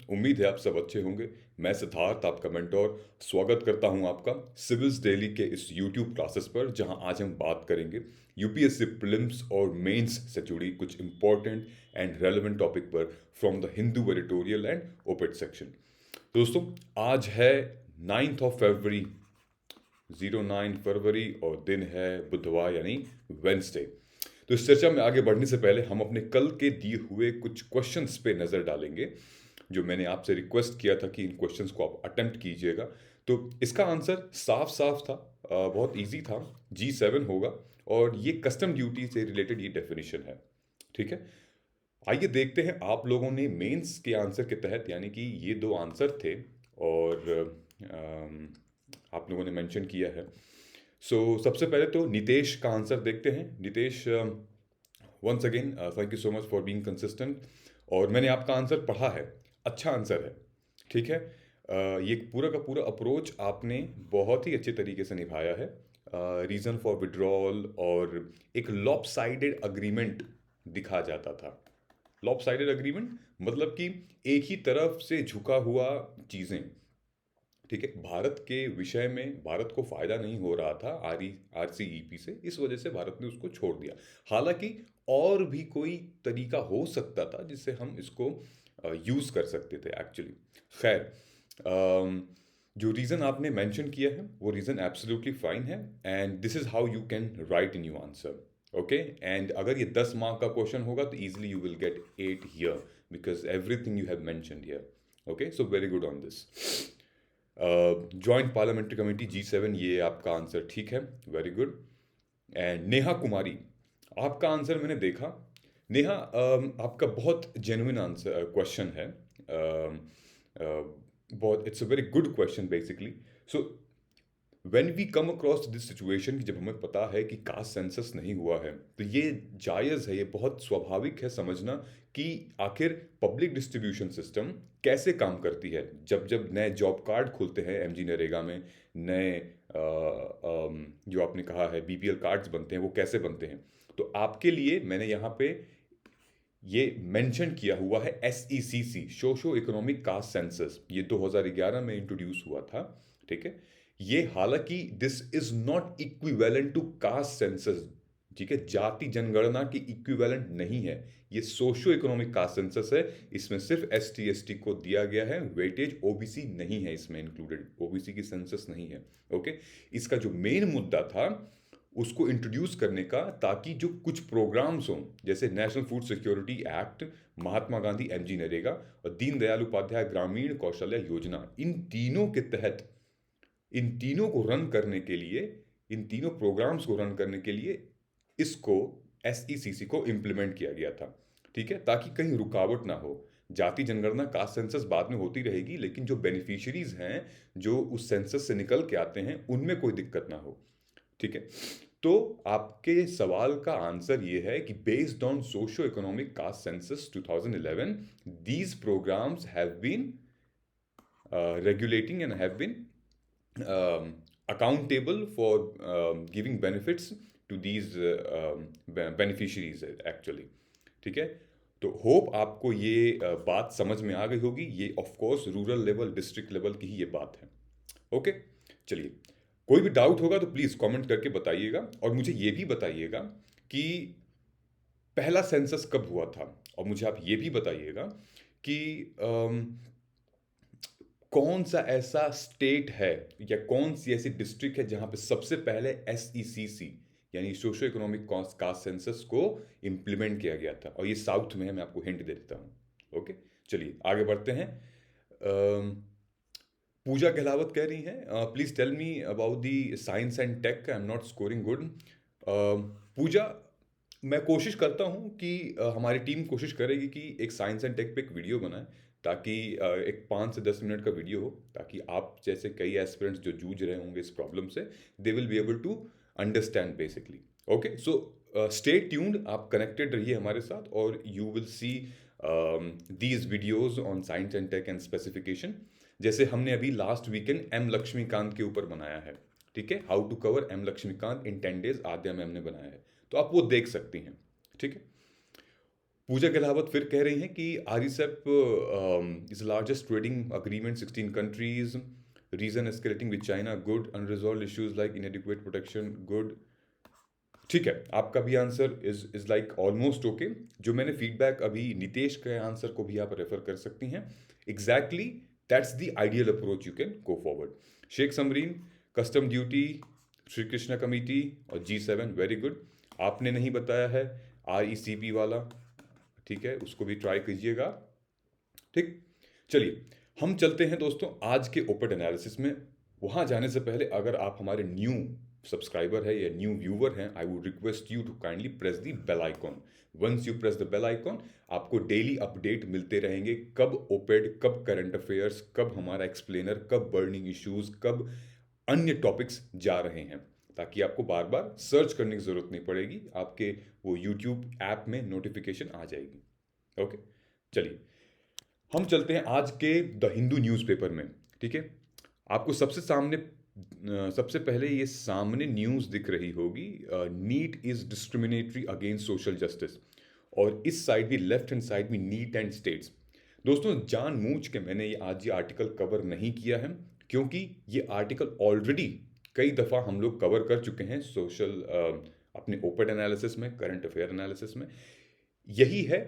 उम्मीद है आप सब अच्छे होंगे। मैं सिद्धार्थ, आपका मेंटोर, स्वागत करता हूं आपका सिविल्स डेली के इस यूट्यूब क्लासेस पर, जहां आज हम बात करेंगे यूपीएससी प्रीलिम्स और मेंस से जुड़ी कुछ इंपॉर्टेंट एंड रेलेवेंट टॉपिक पर from the Hindu editorial and op ed section. दोस्तों, आज है 9 फरवरी, 09 फरवरी, और दिन है बुधवार यानी वेंसडे। तो इस चर्चा में आगे बढ़ने से पहले हम अपने कल के दिए हुए कुछ क्वेश्चंस पे नज़र डालेंगे, जो मैंने आपसे रिक्वेस्ट किया था कि इन क्वेश्चंस को आप अटेम्प्ट कीजिएगा। तो इसका आंसर साफ साफ था, बहुत इजी था। G7 होगा, और ये कस्टम ड्यूटी से रिलेटेड ये डेफिनेशन है। ठीक है, आइए देखते हैं आप लोगों ने मेंस के आंसर के तहत, यानी कि ये दो आंसर थे और अम, आप लोगों ने मेंशन किया है। सबसे पहले तो नितेश का आंसर देखते हैं। Nitesh, once again thank you so much for being consistent. और मैंने आपका आंसर पढ़ा है, अच्छा आंसर है। ठीक है, ये पूरा का पूरा अप्रोच आपने बहुत ही अच्छे तरीके से निभाया है। रीज़न फॉर विड्रॉल और एक लॉपसाइडेड अग्रीमेंट दिखा जाता था। लॉपसाइडेड अग्रीमेंट मतलब कि एक ही तरफ से झुका हुआ चीज़ें। ठीक है, भारत के विषय में भारत को फायदा नहीं हो रहा था आरसीईपी से, इस वजह से भारत ने उसको छोड़ दिया। हालांकि और भी कोई तरीका हो सकता था जिससे हम इसको यूज कर सकते थे एक्चुअली। खैर, अम, जो रीजन आपने मेंशन किया है वो रीजन एब्सोल्युटली फाइन है, and this is how you can write in your answer. Okay, and अगर ये 10 मार्क का क्वेश्चन होगा तो easily you will get 8 here, because everything you have mentioned here. Okay, so very good on this. Joint parliamentary committee G7, ये आपका answer ठीक है, very good. And Neha Kumari, आपका आंसर मैंने देखा। नेहा, आपका बहुत जेन्युइन आंसर क्वेश्चन है। बहुत, it's a very good question basically. So when we come across this situation, कि जब हमें पता है कि कास्ट सेंसस नहीं हुआ है, तो ये जायज़ है, ये बहुत स्वाभाविक है समझना कि आखिर पब्लिक डिस्ट्रीब्यूशन सिस्टम कैसे काम करती है। जब जब नए जॉब कार्ड खुलते हैं एमजी नरेगा में, नए जो आपने कहा है बीपीएल कार्ड्स बनते हैं, वो कैसे बनते हैं। तो आपके लिए मैंने यहाँ पे ये मेंशन किया हुआ है SECC, socio economic caste census. ये 2011 में इंट्रोड्यूस हुआ था। ठीक है, ये हालांकि this is not equivalent to caste census. ठीक है, जाति जनगणना की इक्विवेलेंट नहीं है। ये सोशो इकोनॉमिक कास्ट सेंसस है। इसमें सिर्फ ST ST को दिया गया है वेटेज, ओबीसी नहीं है इसमें इंक्लूडेड, ओबीसी की सेंसस नहीं है। ओके, इसका जो मेन मुद्दा था उसको इंट्रोड्यूस करने का, ताकि जो कुछ प्रोग्राम्स हों, जैसे national food security act, Mahatma Gandhi MG NREGA और दीनदयाल उपाध्याय ग्रामीण कौशल्य योजना, इन तीनों को रन करने के लिए, इन तीनों प्रोग्राम्स को रन करने के लिए इसको SECC को इम्प्लीमेंट किया गया था। ठीक है, ताकि कहीं रुकावट ना हो। जाति जनगणना, कास्ट सेंसस बाद में होती रहेगी, लेकिन जो बेनिफिशियरीज हैं, जो उस सेंसस से निकल के आते हैं, उनमें कोई दिक्कत ना हो। ठीक है, तो आपके सवाल का आंसर ये है कि based on socio economic caste census 2011, these programs have been regulating and have been accountable for giving benefits to these beneficiaries actually. ठीक है, तो होप आपको ये बात समझ में आ गई होगी। ये of course rural level, district level की ही ये बात है। ओके, चलिए, कोई भी डाउट होगा तो प्लीज़ कमेंट करके बताइएगा, और मुझे ये भी बताइएगा कि पहला सेंसस कब हुआ था, और मुझे आप ये भी बताइएगा कि कौन सा ऐसा स्टेट है या कौन सी ऐसी डिस्ट्रिक्ट है जहां पे सबसे पहले SECC यानी सोशो इकोनॉमिक कास्ट सेंसस को इम्प्लीमेंट किया गया था। और ये साउथ में है, मैं आपको हिंट दे देता हूँ। ओके, चलिए आगे बढ़ते हैं। अम, पूजा गहलावत कह रही हैं, please tell me about the science and tech, I am not scoring good. Pooja, मैं कोशिश करता हूँ कि हमारी टीम कोशिश करेगी कि एक साइंस एंड टेक पे एक वीडियो बनाए, ताकि एक 5 से 10 मिनट का वीडियो हो, ताकि आप जैसे कई एस्पिरेंट्स जो जूझ रहे होंगे इस प्रॉब्लम से, they will be able to understand basically. Okay, so stay tuned, आप कनेक्टेड रहिए हमारे साथ, और you will see these videos on science and tech and specification. जैसे हमने अभी लास्ट वीकेंड M लक्ष्मीकांत के ऊपर बनाया है। ठीक है, how to cover M Laxmikanth in 10 days, Aadya ma'am ने बनाया है, तो आप वो देख सकती हैं। ठीक है, पूजा गिलावत फिर कह रही हैं कि RCEP is largest trading agreement 16 countries, region escalating with China, good, unresolved issues like inadequate protection, good. ठीक है, आपका भी answer is like almost okay. जो मैंने फीडबैक अभी नितेश के आंसर को भी आप रेफर कर सकती हैं। Exactly that's the ideal approach you can go forward. Sheikh Samreen, custom duty, Shri Krishna committee और G7, वेरी गुड। आपने नहीं बताया है RECP वाला, ठीक है, उसको भी ट्राई कीजिएगा। ठीक, चलिए हम चलते हैं दोस्तों आज के ओपेड एनालिसिस में। वहां जाने से पहले अगर आप हमारे न्यू सब्सक्राइबर है या न्यू व्यूवर हैं, I would request you to kindly press the bell icon. Once you press the bell icon, आपको डेली अपडेट मिलते रहेंगे, कब ओपेड, कब करंट अफेयर्स, कब हमारा एक्सप्लेनर, कब बर्निंग इश्यूज, कब अन्य टॉपिक्स जा रहे हैं, ताकि आपको बार बार सर्च करने की जरूरत नहीं पड़ेगी, आपके वो यूट्यूब ऐप में नोटिफिकेशन आ जाएगी। ओके, चलिए हम चलते हैं आज के द हिंदू न्यूज़पेपर में। ठीक है, आपको सबसे पहले ये सामने न्यूज़ दिख रही होगी, NEET is discriminatory against social justice, और इस साइड भी, लेफ्ट हैंड साइड भी, नीट एंड स्टेट्स। दोस्तों जानबूझ के मैंने ये आर्टिकल कवर नहीं किया है, क्योंकि ये आर्टिकल ऑलरेडी कई दफ़ा हम लोग कवर कर चुके हैं सोशल अपने ओपेड एनालिसिस में, करंट अफेयर एनालिसिस में। यही है,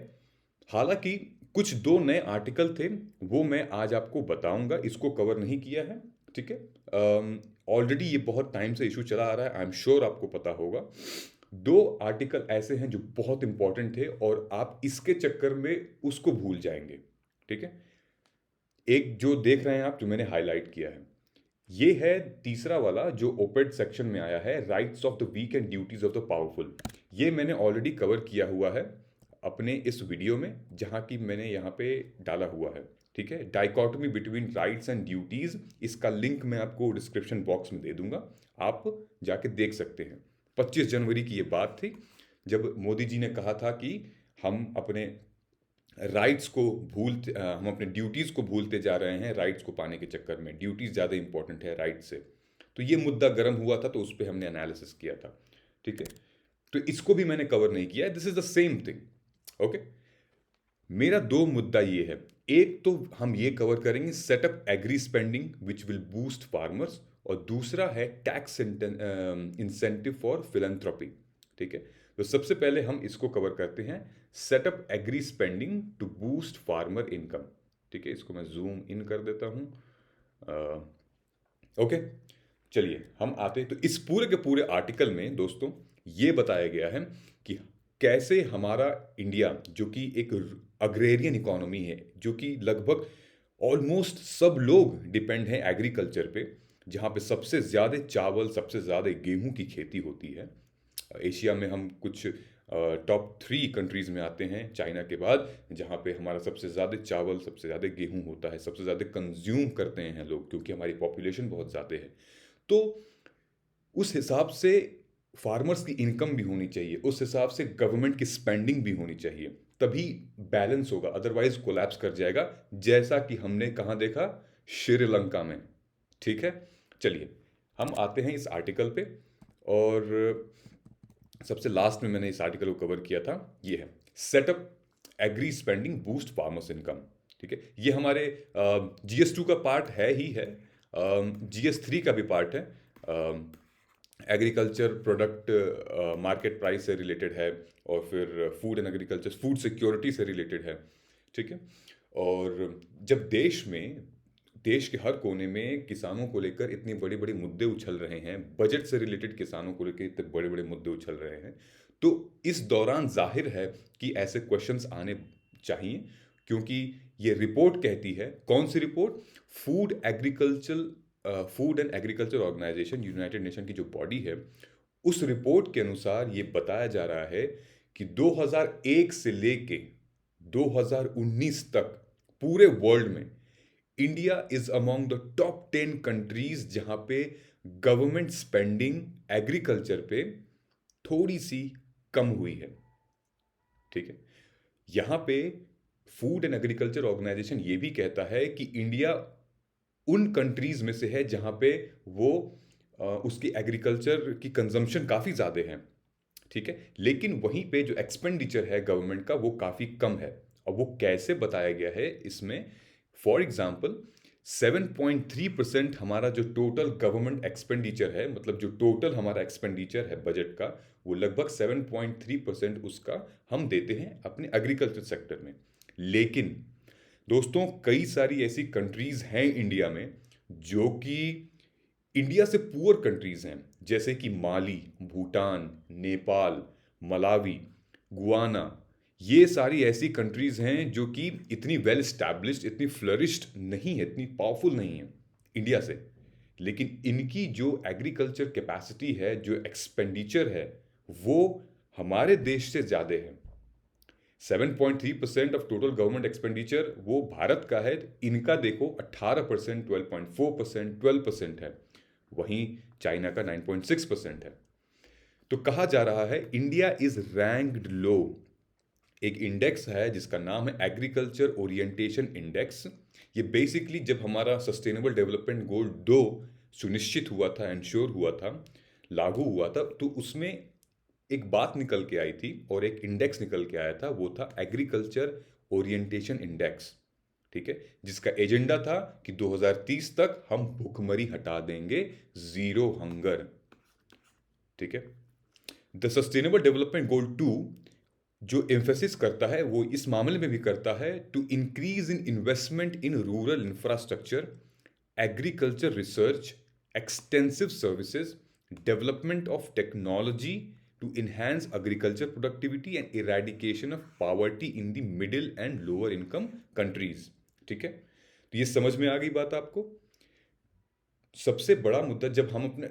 हालांकि कुछ दो नए आर्टिकल थे, वो मैं आज आपको बताऊंगा, इसको कवर नहीं किया है। ठीक है, ऑलरेडी ये बहुत टाइम से इशू चला आ रहा है, आई एम श्योर आपको पता होगा। दो आर्टिकल ऐसे हैं जो बहुत इंपॉर्टेंट थे और आप इसके चक्कर में उसको भूल जाएंगे। ठीक है, एक जो देख रहे हैं आप, जो मैंने हाईलाइट किया है, ये है तीसरा वाला जो ओपेड सेक्शन में आया है, rights of the weak and duties of the powerful. ये मैंने ऑलरेडी कवर किया हुआ है अपने इस वीडियो में, जहां की मैंने यहाँ पे डाला हुआ है। ठीक है, dichotomy between rights and duties, इसका लिंक मैं आपको डिस्क्रिप्शन बॉक्स में दे दूंगा, आप जाके देख सकते हैं। 25 जनवरी की ये बात थी, जब मोदी जी ने कहा था कि हम अपने राइट्स को हम अपने ड्यूटीज़ को भूलते जा रहे हैं राइट्स को पाने के चक्कर में, ड्यूटीज़ ज़्यादा इंपॉर्टेंट है राइट्स से। तो ये मुद्दा गर्म हुआ था, तो उस पर हमने एनालिसिस किया था। ठीक है, तो इसको भी मैंने कवर नहीं किया, this is the same thing. Okay, मेरा दो मुद्दा ये है, एक तो हम ये कवर करेंगे step up agri spending which will boost farmers, और दूसरा है टैक्स इंसेंटिव फॉर फिलैंथ्रोपी। ठीक है, तो सबसे पहले हम इसको कवर करते हैं, step up agri spending to boost farmer income. ठीक है, इसको मैं जूम इन कर देता हूं। ओके, चलिए हम आते हैं, तो इस पूरे के पूरे आर्टिकल में दोस्तों ये बताया गया है कि कैसे हमारा इंडिया, जो कि एक अग्रेरियन इकोनॉमी है, जो कि लगभग ऑलमोस्ट सब लोग डिपेंड हैं एग्रीकल्चर पे, जहाँ पे सबसे ज़्यादा चावल, सबसे ज़्यादा गेहूं की खेती होती है। एशिया में हम कुछ टॉप 3 कंट्रीज़ में आते हैं चाइना के बाद, जहाँ पे हमारा सबसे ज़्यादा चावल, सबसे ज़्यादा गेहूं होता है, सबसे ज़्यादा कंज्यूम करते हैं लोग, क्योंकि हमारी पॉपुलेशन बहुत ज़्यादा है। तो उस हिसाब से फार्मर्स की इनकम भी होनी चाहिए, उस हिसाब से गवर्नमेंट की स्पेंडिंग भी होनी चाहिए, तभी बैलेंस होगा, अदरवाइज कोलैप्स कर जाएगा, जैसा कि हमने कहाँ देखा, श्रीलंका में। ठीक है, चलिए हम आते हैं इस आर्टिकल पे, और सबसे लास्ट में मैंने इस आर्टिकल को कवर किया था, ये है step up agri spending boost farmers income. ठीक है, ये हमारे GS2 का पार्ट है ही है, GS3 का भी पार्ट है, एग्रीकल्चर प्रोडक्ट मार्केट प्राइस से रिलेटेड है, और फिर food and agriculture, food security से रिलेटेड है। ठीक है, और जब देश के हर कोने में किसानों को लेकर इतने बड़े बड़े मुद्दे उछल रहे हैं, बजट से रिलेटेड किसानों को लेकर इतने बड़े बड़े मुद्दे उछल रहे हैं, तो इस दौरान जाहिर है कि ऐसे क्वेश्चंस आने चाहिए, क्योंकि ये रिपोर्ट कहती है, कौन सी report, food and agriculture organization, united nation की जो बॉडी है, उस रिपोर्ट के अनुसार ये बताया जा रहा है कि 2001 से लेके 2019 तक पूरे वर्ल्ड में India is among the top 10 countries जहां पे गवर्नमेंट स्पेंडिंग एग्रीकल्चर पे थोड़ी सी कम हुई है। ठीक है, यहां पे फूड एंड एग्रीकल्चर ऑर्गेनाइजेशन ये भी कहता है कि इंडिया उन कंट्रीज में से है जहां पे वो उसकी एग्रीकल्चर की कंजम्पशन काफ़ी ज़्यादा है। ठीक है, लेकिन वहीं पे जो एक्सपेंडिचर है गवर्नमेंट का वो काफ़ी कम है। और वो कैसे बताया गया है इसमें, फॉर एग्जाम्पल 7.3% हमारा जो टोटल गवर्नमेंट एक्सपेंडिचर है, मतलब जो टोटल हमारा एक्सपेंडिचर है बजट का, वो लगभग 7.3% उसका हम देते हैं अपने एग्रीकल्चर सेक्टर में। लेकिन दोस्तों कई सारी ऐसी कंट्रीज हैं इंडिया में जो कि इंडिया से पुअर कंट्रीज हैं, जैसे कि माली, भूटान, नेपाल, मलावी, गुआना। ये सारी ऐसी कंट्रीज हैं जो कि इतनी वेल स्टैब्लिश्ड, इतनी फ्लरिश्ड नहीं है, इतनी पावरफुल नहीं है इंडिया से, लेकिन इनकी जो एग्रीकल्चर कैपेसिटी है, जो एक्सपेंडिचर है, वो हमारे देश से ज़्यादा है। 7.3% ऑफ टोटल गवर्नमेंट एक्सपेंडिचर वो भारत का है, इनका देखो 18%, 12.4%, 12% है, वहीं चाइना का 9.6% है। तो कहा जा रहा है इंडिया इज रैंक्ड लो। एक इंडेक्स है जिसका नाम है एग्रीकल्चर ओरिएंटेशन इंडेक्स। ये बेसिकली जब हमारा सस्टेनेबल डेवलपमेंट गोल 2 सुनिश्चित हुआ था, इंश्योर हुआ था, लागू हुआ था, तो उसमें एक बात निकल के आई थी और एक इंडेक्स निकल के आया था, वो था एग्रीकल्चर ओरिएंटेशन इंडेक्स। ठीक है, जिसका एजेंडा था कि 2030 तक हम भूखमरी हटा देंगे, जीरो हंगर। ठीक है, द सस्टेनेबल डेवलपमेंट गोल 2 जो एम्फेसिस करता है वो इस मामले में भी करता है to increase in investment in rural infrastructure, agriculture research, extensive services, development of technology to enhance agriculture productivity and eradication of poverty in the middle and lower income countries। ठीक है, तो ये समझ में आ गई बात आपको। सबसे बड़ा मुद्दा, जब हम अपने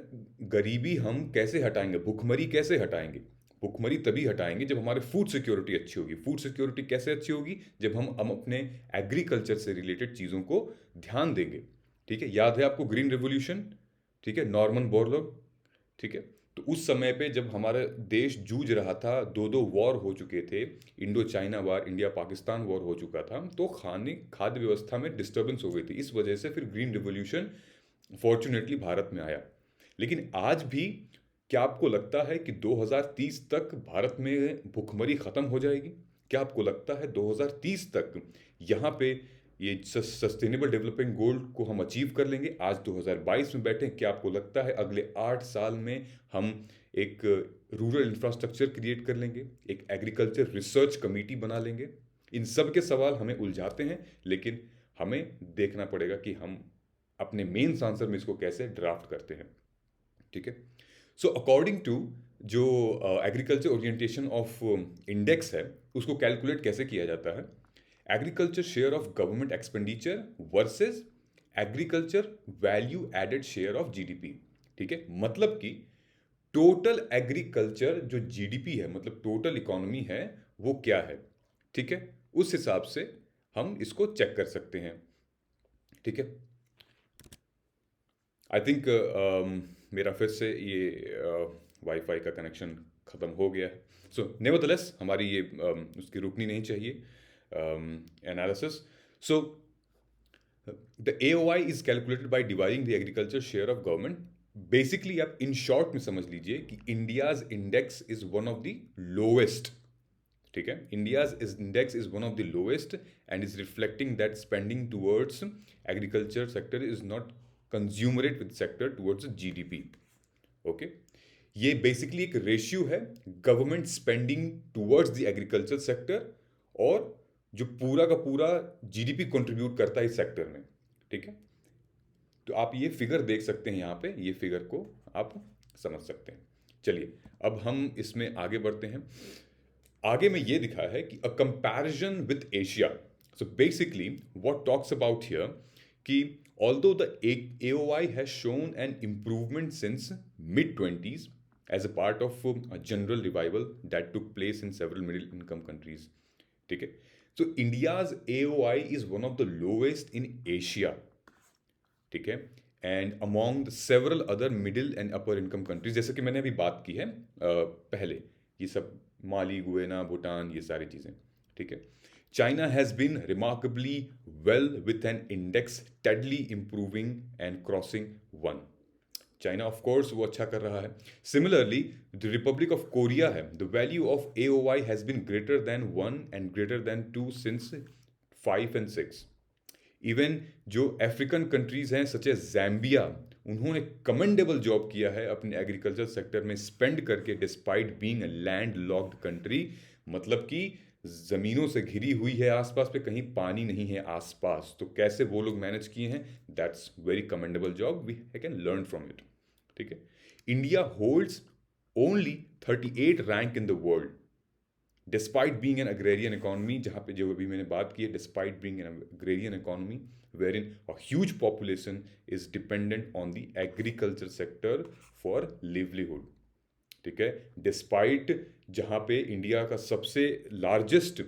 गरीबी हम कैसे हटाएंगे, भूखमरी कैसे हटाएंगे? भूखमरी तभी हटाएंगे जब हमारे फूड सिक्योरिटी अच्छी होगी। फूड सिक्योरिटी कैसे अच्छी होगी? जब हम अपने एग्रीकल्चर से रिलेटेड चीज़ों को ध्यान देंगे। ठीक है, याद है आपको ग्रीन रेवोल्यूशन? ठीक है, नॉर्मन बोरलॉग। ठीक है, तो उस समय पे जब हमारा देश जूझ रहा था, दो दो वॉर हो चुके थे, Indo China war, India Pakistan war हो चुका था, तो खाद्य व्यवस्था में डिस्टर्बेंस हो गई थी। इस वजह से फिर ग्रीन रिवोल्यूशन फॉर्चुनेटली भारत में आया। लेकिन आज भी क्या आपको लगता है कि 2030 तक भारत में भूखमरी खत्म हो जाएगी? क्या आपको लगता है 2030 तक यहाँ पे ये सस्टेनेबल डेवलपमेंट गोल को हम अचीव कर लेंगे? आज 2022 में बैठे, क्या आपको लगता है अगले 8 साल में हम एक रूरल इंफ्रास्ट्रक्चर क्रिएट कर लेंगे, एक एग्रीकल्चर रिसर्च कमेटी बना लेंगे? इन सब के सवाल हमें उलझाते हैं, लेकिन हमें देखना पड़ेगा कि हम अपने मेन आंसर में इसको कैसे ड्राफ्ट करते हैं। ठीक है, सो अकॉर्डिंग टू जो एग्रीकल्चर ओरिएंटेशन ऑफ इंडेक्स है, उसको कैलकुलेट कैसे किया जाता है? Agriculture share of government expenditure versus agriculture value added share of GDP. ठीक है, मतलब कि टोटल एग्रीकल्चर जो जीडीपी है, मतलब टोटल इकोनॉमी है, वो क्या है? ठीक है, उस हिसाब से हम इसको चेक कर सकते हैं। ठीक है, आई थिंक मेरा फिर से ये वाईफाई का कनेक्शन ख़त्म हो गया है। सो नेवरदलेस हमारी ये उसकी रुकनी नहीं चाहिए analysis. So the AOI is calculated by dividing the agriculture share of government. Basically आप इन शॉर्ट में समझ लीजिए कि India's index is one of the lowest. ठीक है, India's index is one of the lowest and is reflecting that spending towards agriculture sector is not commensurate with sector towards GDP। Okay, ये basically एक ratio है government spending towards the agriculture sector और जो पूरा का पूरा GDP contribute करता है इस सेक्टर में। ठीक है, तो आप ये फिगर देख सकते हैं यहाँ पे, ये फिगर को आप समझ सकते हैं। चलिए अब हम इसमें आगे बढ़ते हैं। आगे में ये दिखा है कि a comparison with Asia. So basically what talks about here कि although the AOI has shown an improvement since mid-20s as a part of a general revival that took place in several middle income countries। ठीक है, so India's AOI is one of the lowest in Asia। ठीक है, and among several other middle and upper income countries, जैसे कि मैंने अभी बात की है पहले, ये सब माली, गुएना, भूटान, ये सारी चीज़ें। ठीक है, China has been remarkably well with an index steadily improving and crossing 1। China of course वो अच्छा कर रहा है। Similarly the Republic of Korea है, the value of AOI has been greater than 1 and greater than 2 since 5 and 6। Even जो African countries हैं such as Zambia, उन्होंने commendable job किया है अपने एग्रीकल्चर सेक्टर में स्पेंड करके, despite being a land locked country. मतलब कि ज़मीनों से घिरी हुई है आसपास पे, कहीं पानी नहीं है आसपास, तो कैसे वो लोग मैनेज किए हैं, that's very commendable job, we can learn from it. ठीक है। India holds only 38 rank in the world despite being an agrarian economy, जहाँ पे जो अभी मैंने बात की है, despite being an agrarian economy wherein a huge population is dependent on the agriculture sector for livelihood। ठीक है। डिस्पाइट जहाँ पे इंडिया का सबसे लार्जेस्ट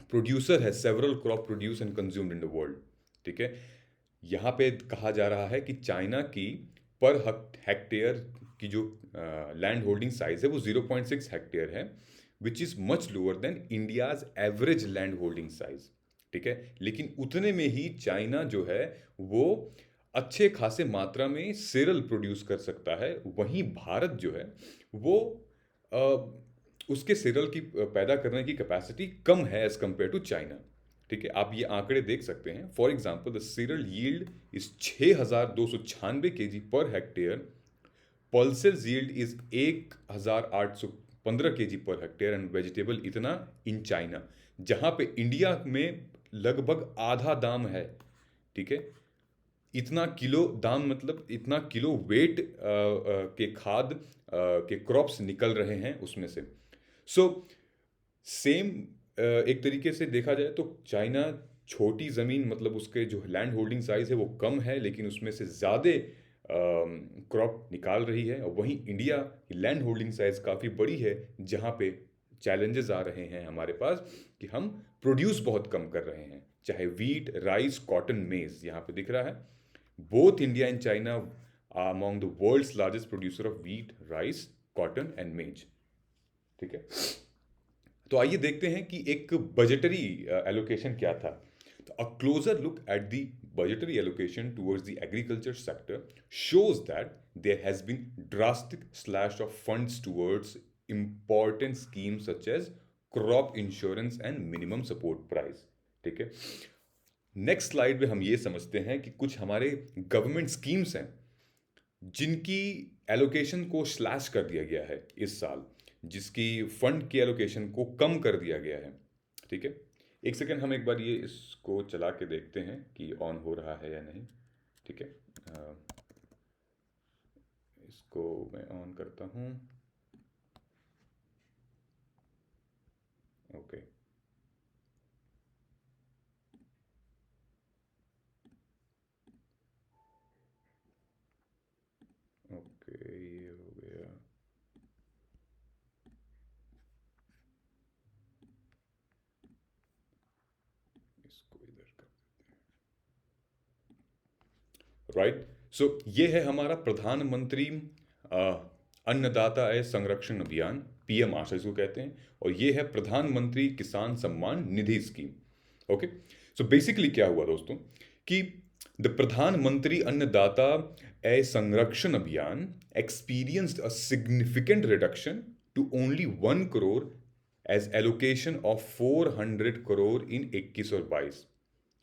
प्रोड्यूसर है, several crop produce and consumed in the world. ठीक है। यहाँ पे कहा जा रहा है कि चाइना की पर हेक्टेयर की जो लैंड होल्डिंग साइज है वो 0.6 हेक्टेयर है, which is much lower than India's average land holding size. ठीक है। लेकिन उतने में ही चाइना जो है वो अच्छे खासे मात्रा में सेरल प्रोड्यूस कर सकता है, वहीं भारत जो है वो उसके सेरल की पैदा करने की कैपेसिटी कम है एज कंपेयर टू चाइना। ठीक है। आप ये आंकड़े देख सकते हैं। For example the cereal yield is 6296 KG per hectare, pulses yield is 1815 KG per hectare and vegetable इतना इन चाइना, जहां पे इंडिया में लगभग आधा दाम है। ठीक है। इतना किलो दाम मतलब इतना किलो वेट के खाद के क्रॉप्स निकल रहे हैं उसमें से। सो सेम एक तरीके से देखा जाए तो चाइना छोटी ज़मीन, मतलब उसके जो लैंड होल्डिंग साइज है वो कम है, लेकिन उसमें से ज़्यादा क्रॉप निकाल रही है। और वहीं इंडिया की लैंड होल्डिंग साइज काफ़ी बड़ी है, जहाँ पे चैलेंजेस आ रहे हैं हमारे पास कि हम प्रोड्यूस बहुत कम कर रहे हैं, चाहे वीट, राइस, कॉटन, मेज। यहाँ पे दिख रहा है both India and China are among the world's largest producer of wheat, rice, cotton and maize. ठीक है। तो आइए देखते हैं कि एक बजटरी एलोकेशन क्या था। तो a closer look at the budgetary allocation towards the agriculture sector shows that there has been drastic slash of funds towards important schemes such as crop insurance and minimum support price। ठीक है। Next slide में हम ये समझते हैं कि कुछ हमारे गवर्नमेंट स्कीम्स हैं जिनकी एलोकेशन को स्लैश कर दिया गया है इस साल, जिसकी फंड की एलोकेशन को कम कर दिया गया है। ठीक है। एक सेकेंड, हम एक बार ये इसको चला के देखते हैं कि ऑन हो रहा है या नहीं। ठीक है। इसको मैं ऑन करता हूँ। ओके। ओके, ये हो गया। इसको इधर कर देते हैं। राइट। सो ये है हमारा प्रधानमंत्री अन्नदाता आय संरक्षण अभियान, PM आशा इसको कहते हैं, और ये है प्रधानमंत्री किसान Samman Nidhi scheme. Okay. So basically क्या हुआ दोस्तों कि द प्रधानमंत्री अन्नदाता आय संरक्षण अभियान experienced a significant reduction to only 1 crore as allocation of 400 crore in 21 और 22।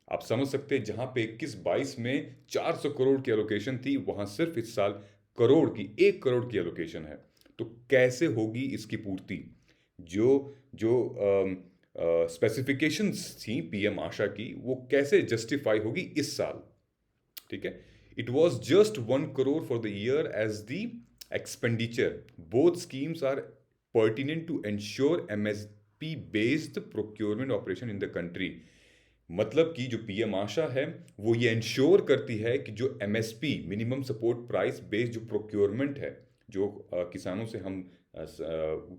आप समझ सकते हैं, जहां पे 21-22 में 400 करोड़ की एलोकेशन थी, वहां सिर्फ इस साल करोड़ की 1 करोड़ की एलोकेशन है। तो कैसे होगी इसकी पूर्ति? जो जो स्पेसिफिकेशंस थी PM आशा की, वो कैसे जस्टिफाई होगी इस साल? ठीक है। It was just 1 crore for the year as the expenditure. Both schemes are pertinent to ensure MSP based procurement operation in the country। मतलब कि जो PM आशा है वो ये इंश्योर करती है कि जो MSP minimum support price based जो प्रोक्योरमेंट है, जो किसानों से हम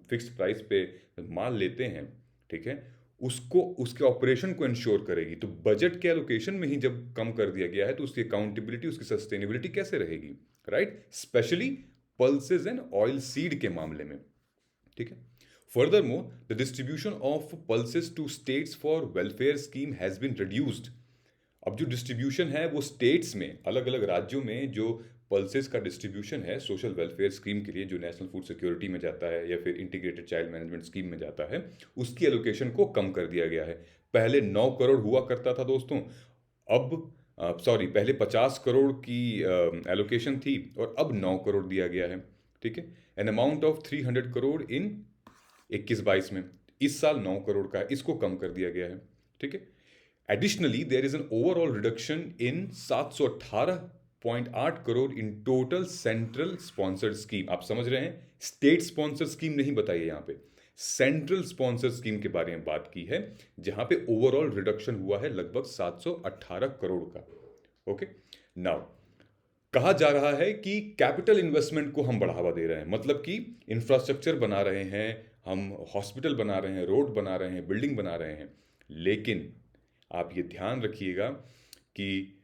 फिक्स्ड प्राइस पे माल लेते हैं, ठीक है, उसको उसके ऑपरेशन को इंश्योर करेगी। तो बजट के एलोकेशन में ही जब कम कर दिया गया है तो उसकी अकाउंटेबिलिटी, उसकी सस्टेनेबिलिटी कैसे रहेगी? Right. Specially pulses and oil seed के मामले में। ठीक है। Furthermore, the distribution of pulses to states for welfare scheme has been reduced। अब जो डिस्ट्रीब्यूशन है वो स्टेट्स में, अलग अलग राज्यों में जो पल्सेस का डिस्ट्रीब्यूशन है सोशल वेलफेयर स्कीम के लिए, जो नेशनल फूड सिक्योरिटी में जाता है या फिर इंटीग्रेटेड चाइल्ड मैनेजमेंट स्कीम में जाता है, उसकी एलोकेशन को कम कर दिया गया है। पहले 9 करोड़ हुआ करता था दोस्तों, अब पहले 50 करोड़ की एलोकेशन थी और अब 9 करोड़ दिया गया है। ठीक है, एन अमाउंट ऑफ 300 करोड़ इन 21-22 में। इस साल 9 करोड़ का है, इसको कम कर दिया गया है। ठीक है, additionally there is an overall reduction in 718.8 crore in total central sponsored scheme. आप समझ रहे हैं, स्टेट स्पॉन्सर्ड स्कीम नहीं बताई है यहाँ पे, सेंट्रल स्पॉन्सर स्कीम के बारे में बात की है, जहां पे ओवरऑल रिडक्शन हुआ है लगभग 718 करोड़ का। ओके, नाउ कहा जा रहा है कि कैपिटल इन्वेस्टमेंट को हम बढ़ावा दे रहे हैं, मतलब कि इंफ्रास्ट्रक्चर बना रहे हैं, हम हॉस्पिटल बना रहे हैं, रोड बना रहे हैं, बिल्डिंग बना रहे हैं। लेकिन आप ये ध्यान रखिएगा कि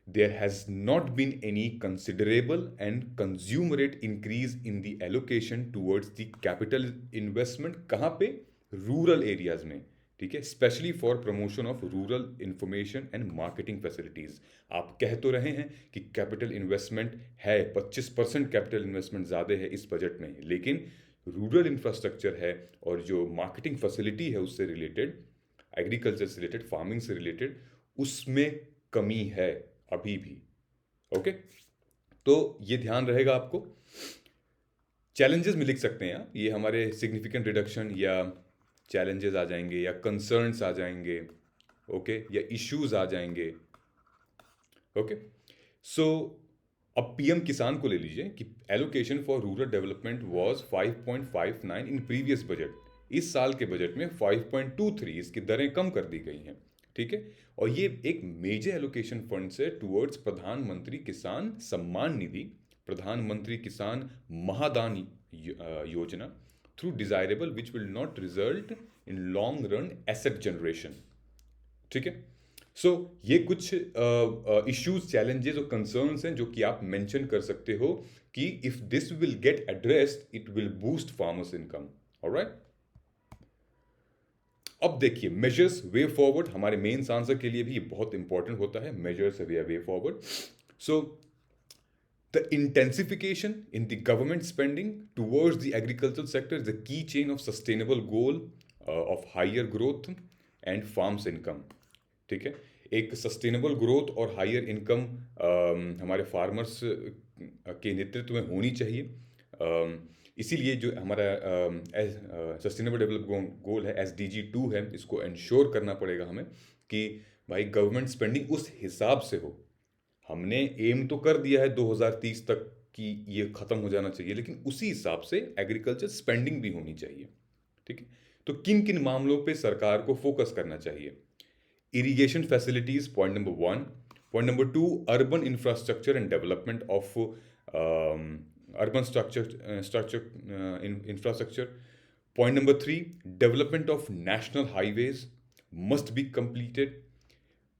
there has not been any considerable and consummate increase in the allocation towards the capital investment। कहाँ पे? रूरल एरियाज में। ठीक है, specially for promotion of rural information and marketing facilities. आप कह तो रहे हैं कि कैपिटल इन्वेस्टमेंट है, 25% कैपिटल इन्वेस्टमेंट ज़्यादा है इस बजट में, लेकिन रूरल इंफ्रास्ट्रक्चर है और जो मार्केटिंग फैसिलिटी है उससे रिलेटेड, एग्रीकल्चर से रिलेटेड, फार्मिंग से रिलेटेड, उसमें कमी है अभी भी। ओके, तो ये ध्यान रहेगा आपको। चैलेंजेस में लिख सकते हैं आप, ये हमारे सिग्निफिकेंट रिडक्शन या चैलेंजेस आ जाएंगे या कंसर्न्स आ जाएंगे, ओके, या इश्यूज आ जाएंगे। ओके, सो अब पीएम किसान को ले लीजिए कि allocation for rural development was 5.59 in previous budget. इस साल के बजट में 5.23, इसकी दरें कम कर दी गई हैं। ठीक है, और ये एक मेजर एलोकेशन फंड से टुवर्ड्स प्रधानमंत्री किसान सम्मान निधि, प्रधानमंत्री किसान महादान योजना, through desirable which will not result in long run asset generation. ठीक है, सो ये कुछ इश्यूज, चैलेंजेस और कंसर्न्स हैं जो कि आप मेंशन कर सकते हो कि if this will get addressed it will boost farmers income. Alright, अब देखिए मेजर्स वे फॉरवर्ड, हमारे मेन आंसर के लिए भी ये बहुत इंपॉर्टेंट होता है, measures way forward. So the intensification in the government spending towards the agriculture sector is the key chain of sustainable goal of higher growth and farms income. ठीक है, एक सस्टेनेबल ग्रोथ और हायर इनकम हमारे farmers के नेतृत्व में होनी चाहिए। इसीलिए जो हमारा सस्टेनेबल डेवलपमेंट गोल है, SDG 2 है, इसको इंश्योर करना पड़ेगा हमें कि भाई गवर्नमेंट स्पेंडिंग उस हिसाब से हो। हमने एम तो कर दिया है 2030 तक कि ये ख़त्म हो जाना चाहिए, लेकिन उसी हिसाब से एग्रीकल्चर स्पेंडिंग भी होनी चाहिए। ठीक है, तो किन किन मामलों पे सरकार को फोकस करना चाहिए? Irrigation facilities, point number 1। Point number 2, urban infrastructure and development of urban structure infrastructure. Point number 3, development of national highways must be completed.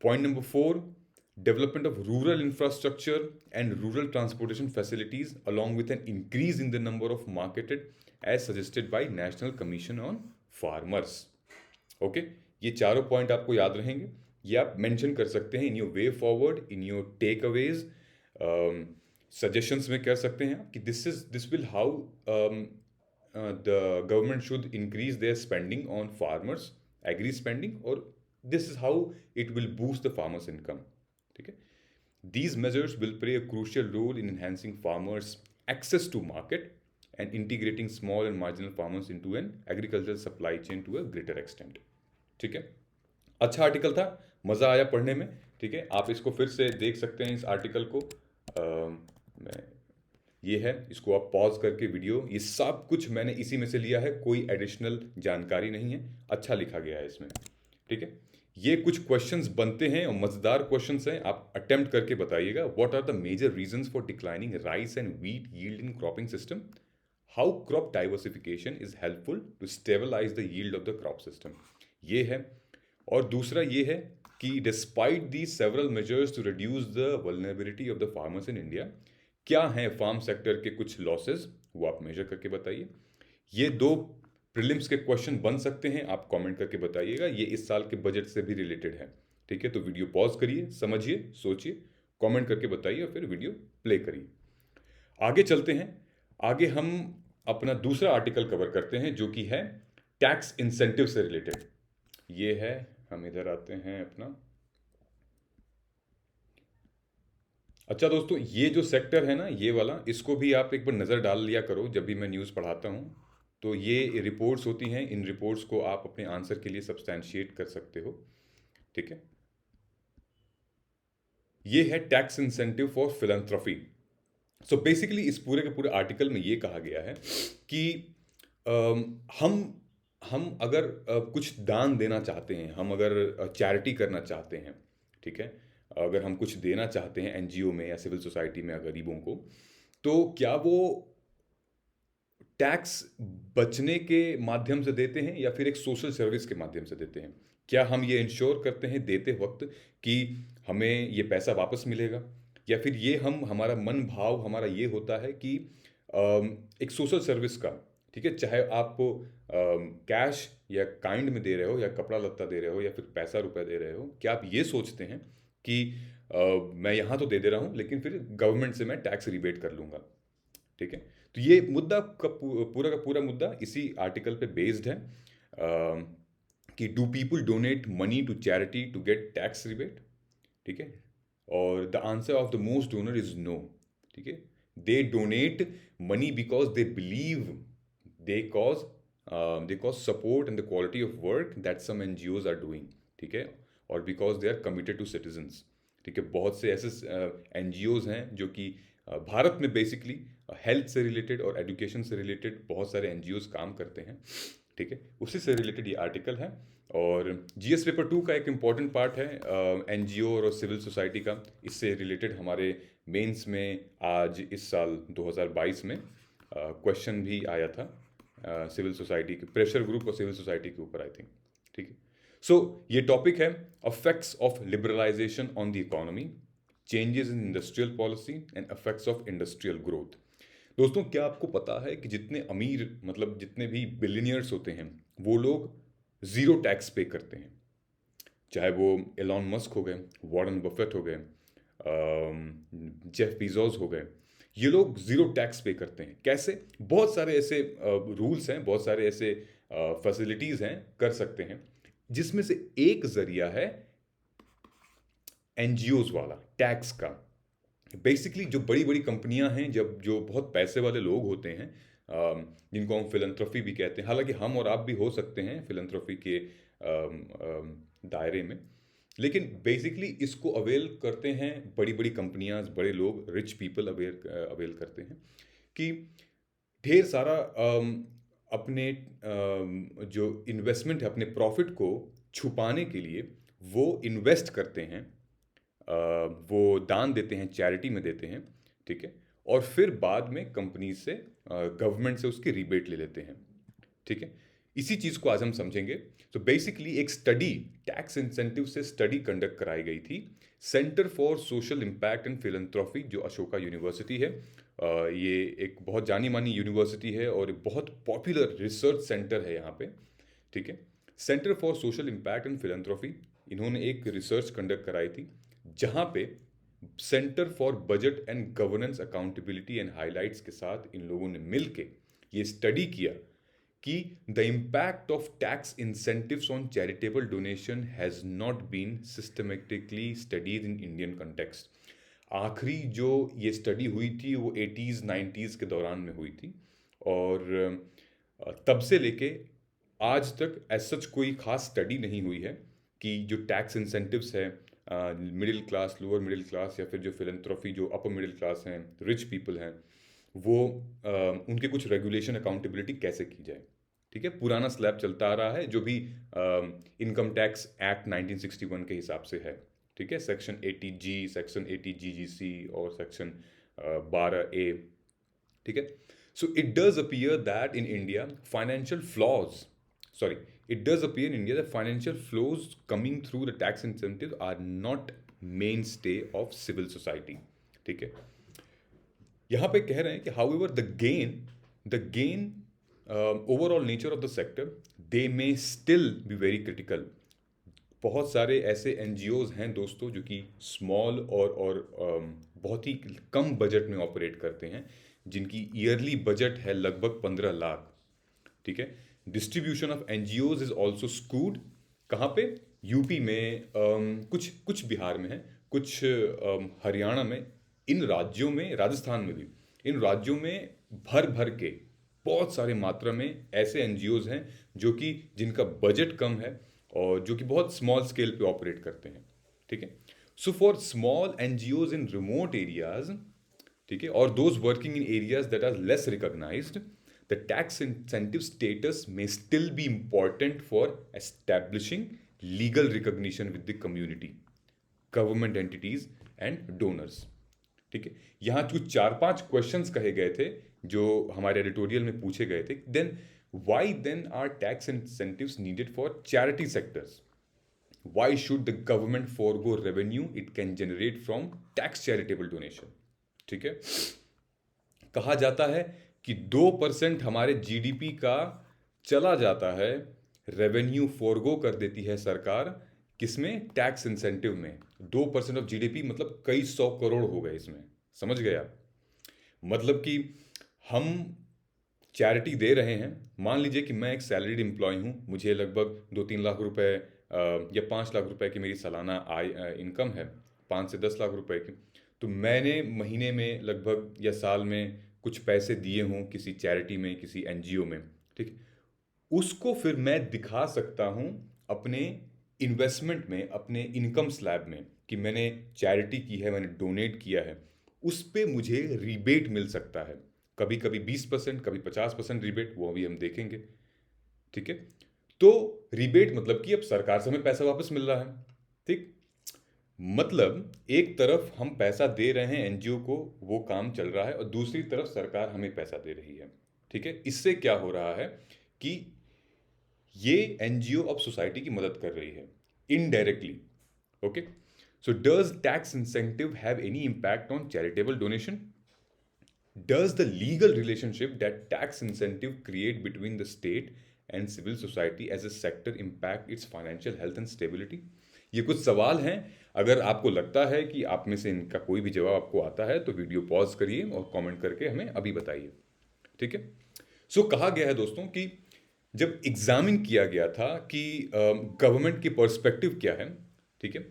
Point number 4, development of rural infrastructure and rural transportation facilities along with an increase in the number of marketed as suggested by National Commission on Farmers. Okay, ये चारों point आपको याद रहेंगे, ये आप mention कर सकते हैं in your way forward, in your takeaways, suggestions में कर सकते हैं कि this will how the government should increase their spending on farmers, agri spending, और this is how it will boost the farmers income. ठीक है, these measures will play a crucial role in enhancing farmers' access to market and integrating small and marginal farmers into an agricultural supply chain to a greater extent. ठीक है, अच्छा article था, मज़ा आया पढ़ने में। ठीक है, आप इसको फिर से देख सकते हैं इस आर्टिकल को। ये है, इसको आप पॉज करके वीडियो, ये सब कुछ मैंने इसी में से लिया है, कोई एडिशनल जानकारी नहीं है, अच्छा लिखा गया है इसमें। ठीक है, ये कुछ क्वेश्चंस बनते हैं और मजेदार क्वेश्चंस हैं, आप अटेम्प्ट करके बताइएगा। What are the major reasons for declining rice and wheat yield in cropping system? How crop diversification is helpful to stabilise the yield of the crop system? ये है। और दूसरा ये है कि despite the several measures to reduce the vulnerability of the farmers in India, क्या है farm sector के कुछ लॉसेस, वो आप मेजर करके बताइए। ये 2 प्रीलिम्स के क्वेश्चन बन सकते हैं, आप कमेंट करके बताइएगा, ये इस साल के बजट से भी रिलेटेड है। ठीक है, तो वीडियो पॉज करिए, समझिए, सोचिए, कमेंट करके बताइए और फिर वीडियो प्ले करिए। आगे चलते हैं। आगे हम अपना दूसरा आर्टिकल कवर करते हैं जो कि है टैक्स इंसेंटिव से रिलेटेड। ये है, हम इधर आते हैं अपना। अच्छा दोस्तों, ये जो सेक्टर है ना, ये वाला, इसको भी आप एक बार नज़र डाल लिया करो जब भी मैं न्यूज़ पढ़ाता हूँ। तो ये रिपोर्ट्स होती हैं, इन रिपोर्ट्स को आप अपने आंसर के लिए सब्सटैंशिएट कर सकते हो। ठीक है, ये है tax incentive for philanthropy. So basically इस पूरे के पूरे आर्टिकल में ये कहा गया है कि अम, हम अगर कुछ दान देना चाहते हैं, हम अगर चैरिटी करना चाहते हैं, ठीक है, अगर हम कुछ देना चाहते हैं एनजीओ में या सिविल सोसाइटी में गरीबों को, तो क्या वो टैक्स बचने के माध्यम से देते हैं या फिर एक सोशल सर्विस के माध्यम से देते हैं? क्या हम ये इंश्योर करते हैं देते वक्त कि हमें ये पैसा वापस मिलेगा, या फिर ये हम हमारा मन भाव हमारा ये होता है कि एक सोशल सर्विस का, ठीक है, चाहे आप कैश या काइंड में दे रहे हो या कपड़ा लत्ता दे रहे हो या फिर पैसा रुपया दे रहे हो, क्या आप ये सोचते हैं कि मैं यहाँ तो दे दे रहा हूँ लेकिन फिर गवर्नमेंट से मैं टैक्स रिबेट कर लूँगा? ठीक है, तो ये मुद्दा का पूरा मुद्दा इसी आर्टिकल पे बेस्ड है कि do people donate money to charity to get tax rebate? ठीक है, और the answer of the most donor is no. ठीक है, they donate money because they believe, they cause they cause support and the quality of work that some NGOs are doing. ठीक है, और because they are committed to citizens. ठीक है, बहुत से ऐसे एनजीओज हैं जो कि भारत में बेसिकली हेल्थ से रिलेटेड और एजुकेशन से रिलेटेड बहुत सारे एनजीओज काम करते हैं। ठीक है, उसी से रिलेटेड ये आर्टिकल है। और जीएस पेपर 2 का एक इम्पॉर्टेंट पार्ट है एनजीओ और सिविल सोसाइटी का। इससे रिलेटेड हमारे मेंस में आज इस साल 2022 में क्वेश्चन भी आया था सिविल सोसाइटी के, प्रेशर ग्रुप और सिविल सोसाइटी के ऊपर, आई थिंक। ठीक है, सो ये टॉपिक है affects of liberalisation on the economy, changes in industrial policy and effects of industrial growth. दोस्तों, क्या आपको पता है कि जितने अमीर, मतलब जितने भी बिलियनियर्स होते हैं, वो लोग ज़ीरो टैक्स पे करते हैं? चाहे वो एलॉन मस्क हो गए, वॉरेन बफेट हो गए, जेफ बीजोस हो गए, ये लोग ज़ीरो टैक्स पे करते हैं। कैसे? बहुत सारे ऐसे रूल्स हैं, बहुत सारे ऐसे फैसिलिटीज़ हैं, कर सकते हैं, जिसमें से एक ज़रिया है एनजीओज वाला टैक्स का। बेसिकली जो बड़ी बड़ी कंपनियां हैं, जब जो बहुत पैसे वाले लोग होते हैं, जिनको हम फिलंथ्रॉफी भी कहते हैं, हालांकि हम और आप भी हो सकते हैं फिलंथ्रॉफी के दायरे में, लेकिन बेसिकली इसको अवेल करते हैं बड़ी बड़ी कंपनियां, बड़े लोग, रिच पीपल अवेल करते हैं कि ढेर सारा अपने जो इन्वेस्टमेंट है, अपने प्रॉफिट को छुपाने के लिए वो इन्वेस्ट करते हैं, वो दान देते हैं, चैरिटी में देते हैं। ठीक है, और फिर बाद में कंपनी से, गवर्नमेंट से उसकी रिबेट ले लेते हैं। ठीक है, इसी चीज़ को आज हम समझेंगे। तो बेसिकली एक स्टडी, टैक्स इंसेंटिव से स्टडी कंडक्ट कराई गई थी centre for social impact and philanthropy, जो अशोका यूनिवर्सिटी है। ये एक बहुत जानी मानी यूनिवर्सिटी है और बहुत पॉपुलर रिसर्च सेंटर है यहाँ पे। ठीक है, centre for social impact and philanthropy, इन्होंने एक रिसर्च कंडक्ट कराई थी जहाँ पे centre for budget and governance accountability and highlights के साथ इन लोगों ने मिल के ये स्टडी किया कि the impact of tax incentives on charitable donation has not been systematically studied in Indian context. आखिरी जो ये स्टडी हुई थी वो 80s 90s के दौरान में हुई थी, और तब से लेके आज तक एज सच कोई खास स्टडी नहीं हुई है कि जो टैक्स इंसेंटिव्स है middle class, lower middle class, या फिर जो फिलंथ्रॉफी जो अपर मिडिल क्लास हैं, रिच पीपल हैं, वो उनके कुछ रेगुलेशन अकाउंटेबिलिटी कैसे की जाए। ठीक है, पुराना स्लैब चलता आ रहा है जो भी इनकम टैक्स एक्ट 1961 के हिसाब से है। ठीक है, सेक्शन 80G, सेक्शन 80GGC और सेक्शन 12A। ठीक है, so it does appear that in India financial flaws, sorry, it does appear in India that financial flows coming through the tax incentives are not mainstay of civil society. ठीक है, यहाँ पे कह रहे हैं कि however the gain overall nature of the sector, they may still be very critical. बहुत सारे ऐसे एनजीओज हैं दोस्तों जो कि स्मॉल और बहुत ही कम बजट में ऑपरेट करते हैं, जिनकी ईयरली बजट है लगभग 15 लाख। ठीक है। Distribution of NGOs is also skewed. कहाँ पे? यूपी में, कुछ कुछ बिहार में है, कुछ हरियाणा में, इन राज्यों में, राजस्थान में भी, इन राज्यों में भर भर के बहुत सारे मात्रा में ऐसे एनजीओज हैं जो कि जिनका बजट कम है और जो कि बहुत स्मॉल स्केल पे ऑपरेट करते हैं। ठीक है। So for small NGOs in remote areas, ठीक है, और those working in areas that are less recognised, the tax incentive status may still be important for establishing legal recognition with the community, government entities and donors। ठीक है। यहाँ कुछ 4-5 questions कहे गए थे जो हमारे एडिटोरियल में पूछे गए थे। Then why then are tax incentives needed for charity sectors? Why should the government forgo revenue it can generate from tax charitable donation? ठीक है। कहा जाता है कि 2% हमारे जीडीपी का चला जाता है, रेवेन्यू फोरगो कर देती है सरकार, किसमें? टैक्स इंसेंटिव में। 2% ऑफ जीडीपी मतलब कई 100 करोड़ हो गए इसमें। समझ गए आप? मतलब कि हम चैरिटी दे रहे हैं। मान लीजिए कि मैं एक सैलरीड एम्प्लॉय हूँ, मुझे लगभग 2-3 लाख रुपए या 5 लाख रुपए की मेरी सालाना आय इनकम है, 5 से 10 लाख रुपए की। तो मैंने महीने में लगभग या साल में कुछ पैसे दिए हों किसी चैरिटी में, किसी एनजीओ में, ठीक, उसको फिर मैं दिखा सकता हूँ अपने इन्वेस्टमेंट में, अपने इनकम स्लैब में, कि मैंने चैरिटी की है, मैंने डोनेट किया है। उस पे मुझे रिबेट मिल सकता है, कभी कभी 20%, कभी 50% रिबेट, वो अभी हम देखेंगे। ठीक है। तो रिबेट मतलब कि अब सरकार से हमें पैसा वापस मिल रहा है। ठीक। मतलब एक तरफ हम पैसा दे रहे हैं एनजीओ को, वो काम चल रहा है, और दूसरी तरफ सरकार हमें पैसा दे रही है। ठीक है। इससे क्या हो रहा है कि ये एनजीओ अब सोसाइटी की मदद कर रही है indirectly. Okay. So does tax incentive have any impact on charitable donation? Does the legal relationship that tax incentive create between the state and civil society as a sector impact its financial health and stability? ये कुछ सवाल हैं। अगर आपको लगता है कि आप में से इनका कोई भी जवाब आपको आता है तो वीडियो पॉज करिए और कमेंट करके हमें अभी बताइए। ठीक है। सो कहा गया है दोस्तों कि जब एग्जामिन किया गया था कि गवर्नमेंट की पर्सपेक्टिव क्या है, ठीक है,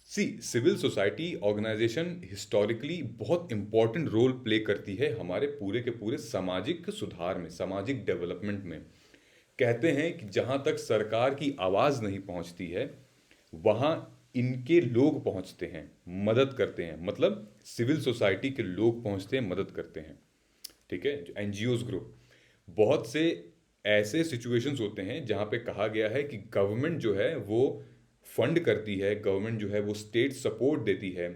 सी सिविल सोसाइटी ऑर्गेनाइजेशन हिस्टोरिकली बहुत इंपॉर्टेंट रोल प्ले करती है हमारे पूरे के पूरे सामाजिक सुधार में, सामाजिक डेवलपमेंट में। कहते हैं कि जहाँ तक सरकार की आवाज़ नहीं पहुँचती है वहाँ इनके लोग पहुँचते हैं, मदद करते हैं। मतलब सिविल सोसाइटी के लोग पहुँचते हैं, मदद करते हैं। ठीक है। जो एनजीओज ग्रुप, बहुत से ऐसे सिचुएशंस होते हैं जहाँ पे कहा गया है कि गवर्नमेंट जो है वो फंड करती है, गवर्नमेंट जो है वो स्टेट सपोर्ट देती है,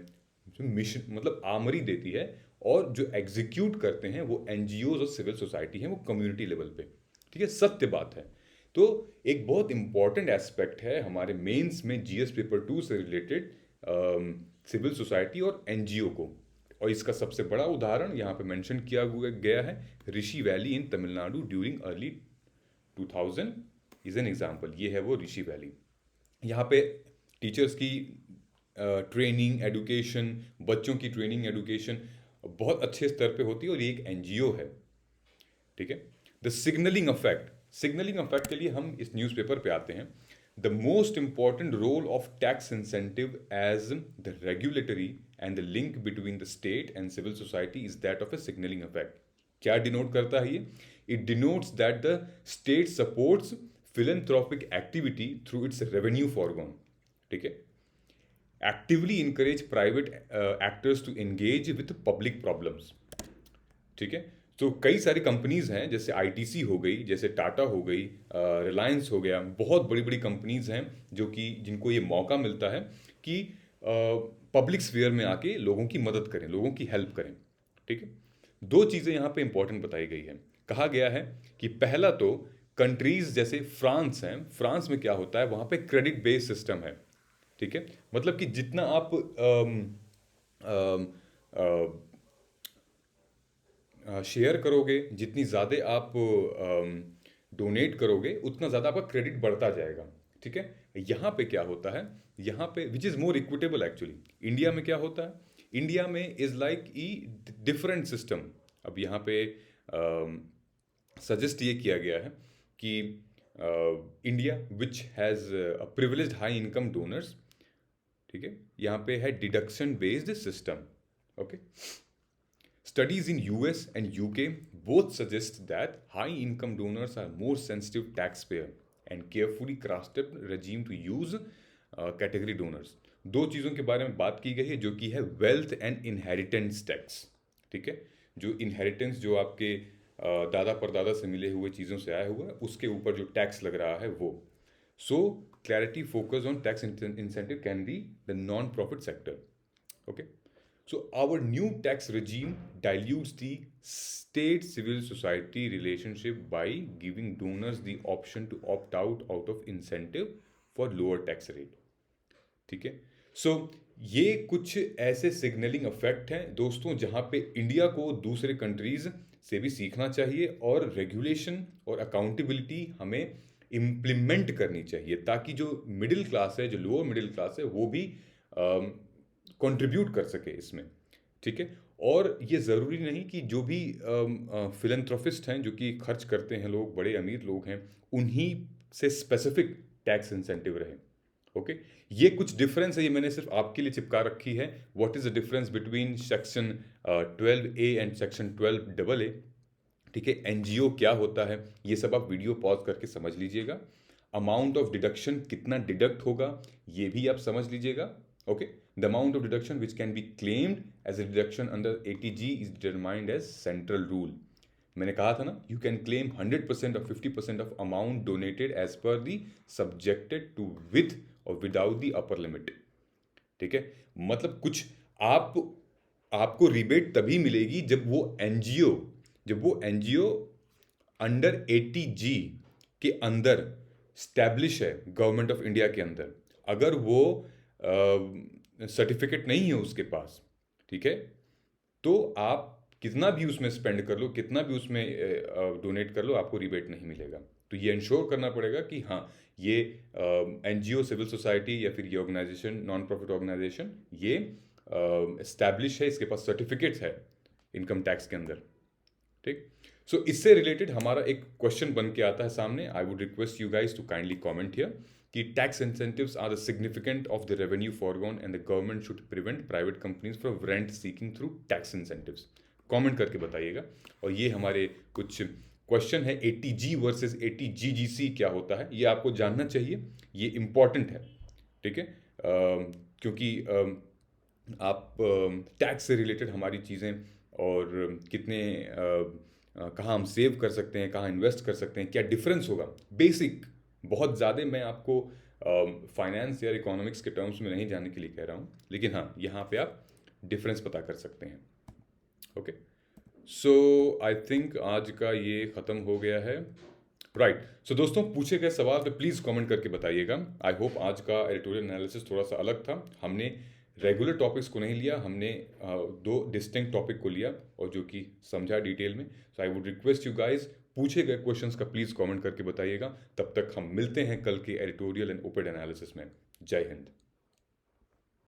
मिशन मतलब आमरी देती है, और जो एग्जीक्यूट करते हैं वो एनजीओज और सिविल सोसाइटी हैं, वो कम्युनिटी लेवल पे। ठीक है। सत्य बात है। तो एक बहुत इंपॉर्टेंट एस्पेक्ट है हमारे मेंस में जीएस पेपर 2 से रिलेटेड सिविल सोसाइटी और एनजीओ को। और इसका सबसे बड़ा उदाहरण यहाँ पे मेंशन किया गया है, Rishi valley in Tamil Nadu during early 2000 is an example. ये है वो ऋषि वैली। यहाँ पे टीचर्स की ट्रेनिंग, एडुकेशन, बच्चों की ट्रेनिंग, एडुकेशन बहुत अच्छे स्तर पे होती है, और ये एक एनजीओ है। ठीक है। The signalling effect, signalling effect के लिए हम इस न्यूज़पेपर पे आते हैं। The most important role of tax incentive as the regulatory and the link between the state and civil society is that of a signalling effect. क्या denote करता है ये? It denotes that the state supports philanthropic activity through its revenue foregone। ठीक है। Actively encourage private actors to engage with public problems. ठीक है। तो कई सारी कंपनीज हैं, जैसे आईटीसी हो गई, जैसे टाटा हो गई, रिलायंस हो गया, बहुत बड़ी बड़ी कंपनीज हैं जो कि जिनको ये मौका मिलता है कि पब्लिक स्फीयर में आके लोगों की मदद करें, लोगों की हेल्प करें। ठीक है। दो चीज़ें यहाँ पे इंपॉर्टेंट बताई गई है। कहा गया है कि पहला तो कंट्रीज जैसे फ्रांस हैं, फ्रांस में क्या होता है, वहाँ पे क्रेडिट बेस्ड सिस्टम है। ठीक है। मतलब कि जितना आप शेयर करोगे, जितनी ज़्यादा आप डोनेट करोगे, उतना ज़्यादा आपका क्रेडिट बढ़ता जाएगा। ठीक है। यहाँ पे क्या होता है, यहाँ पे which is more equitable actually. India में क्या होता है, इंडिया में is like E different system. अब यहाँ पे सजेस्ट ये किया गया है कि India which has privileged high income donors, ठीक है, यहाँ पे है deduction based system. Okay, studies in US and UK both suggest that high income donors are more sensitive taxpayer and carefully crafted regime to use category donors। दो चीज़ों के बारे में बात की गई है, जो कि है वेल्थ एंड इनहेरिटेंस टैक्स। ठीक है, जो इनहेरिटेंस जो आपके दादा परदादा से मिले हुए चीज़ों से आया हुआ है, उसके ऊपर जो टैक्स लग रहा है वो। So clarity focus on tax incentive can be the non profit sector. Okay, so our new tax regime dilutes the state civil society relationship by giving donors the option to opt out of incentive for lower tax rate। ठीक है, सो ये कुछ ऐसे signalling effect हैं दोस्तों, जहां पे India को दूसरे कंट्रीज से भी सीखना चाहिए और रेगुलेशन और अकाउंटेबिलिटी हमें इम्प्लीमेंट करनी चाहिए, ताकि जो मिडिल क्लास है, जो लोअर मिडिल क्लास है, वो भी कंट्रीब्यूट कर सके इसमें। ठीक है, और ये ज़रूरी नहीं कि जो भी फिलैंथ्रोपिस्ट हैं, जो कि खर्च करते हैं लोग, बड़े अमीर लोग हैं, उन्हीं से स्पेसिफिक टैक्स इंसेंटिव रहे। ओके, ये कुछ डिफरेंस है, ये मैंने सिर्फ आपके लिए चिपका रखी है। What is the difference between section 12A and section 12AA। ठीक है, एनजीओ क्या होता है, ये सब आप वीडियो पॉज करके समझ लीजिएगा। अमाउंट ऑफ डिडक्शन, कितना डिडक्ट होगा, ये भी आप समझ लीजिएगा। Okay, the amount of deduction which can be claimed as a deduction under ATG is determined as central rule। मैंने कहा था ना, you can claim 100% or 50% of amount donated as per the subjected to with or without the upper limit। ठीक है, मतलब कुछ आपको rebate तभी मिलेगी जब वो एनजीओ अंडर ATG के अंदर स्टैब्लिश है, गवर्नमेंट ऑफ इंडिया के अंदर। अगर वो सर्टिफिकेट नहीं है उसके पास, ठीक है, तो आप कितना भी उसमें स्पेंड कर लो, कितना भी उसमें डोनेट कर लो, आपको रिबेट नहीं मिलेगा। तो ये इंश्योर करना पड़ेगा कि हाँ, ये एनजीओ, सिविल सोसाइटी या फिर ये ऑर्गेनाइजेशन, नॉन प्रॉफिट ऑर्गेनाइजेशन, ये एस्टैब्लिश है, इसके पास सर्टिफिकेट्स है इनकम टैक्स के अंदर। ठीक, सो इससे रिलेटेड हमारा एक क्वेश्चन बन के आता है सामने। I would request you guys to kindly comment here कि tax incentives are the significant of the revenue forgone and the government should prevent private companies from rent seeking through tax incentives. Comment करके बताइएगा। और ये हमारे कुछ question है, ATG versus ATGGC क्या होता है, ये आपको जानना चाहिए, ये इम्पॉर्टेंट है। ठीक है, क्योंकि आप टैक्स से रिलेटेड हमारी चीज़ें और कितने कहाँ हम सेव कर सकते हैं, कहाँ इन्वेस्ट कर सकते हैं, क्या डिफरेंस होगा, बेसिक, बहुत ज़्यादा मैं आपको फाइनेंस या इकोनॉमिक्स के टर्म्स में नहीं जानने के लिए कह रहा हूँ, लेकिन हाँ, यहाँ पे आप डिफरेंस पता कर सकते हैं। ओके, सो आई थिंक आज का ये ख़त्म हो गया है। राइट, सो दोस्तों, पूछे गए सवाल पे प्लीज़ कमेंट करके बताइएगा। आई होप आज का एडिटोरियल एनालिसिस थोड़ा सा अलग था। हमने रेगुलर टॉपिक्स को नहीं लिया, हमने दो डिस्टिंक्ट टॉपिक को लिया और जो कि समझा डिटेल में। So I would request you guys, पूछे गए क्वेश्चंस का प्लीज़ कमेंट करके बताइएगा। तब तक हम मिलते हैं कल के एडिटोरियल एंड ओपेड एनालिसिस में। जय हिंद।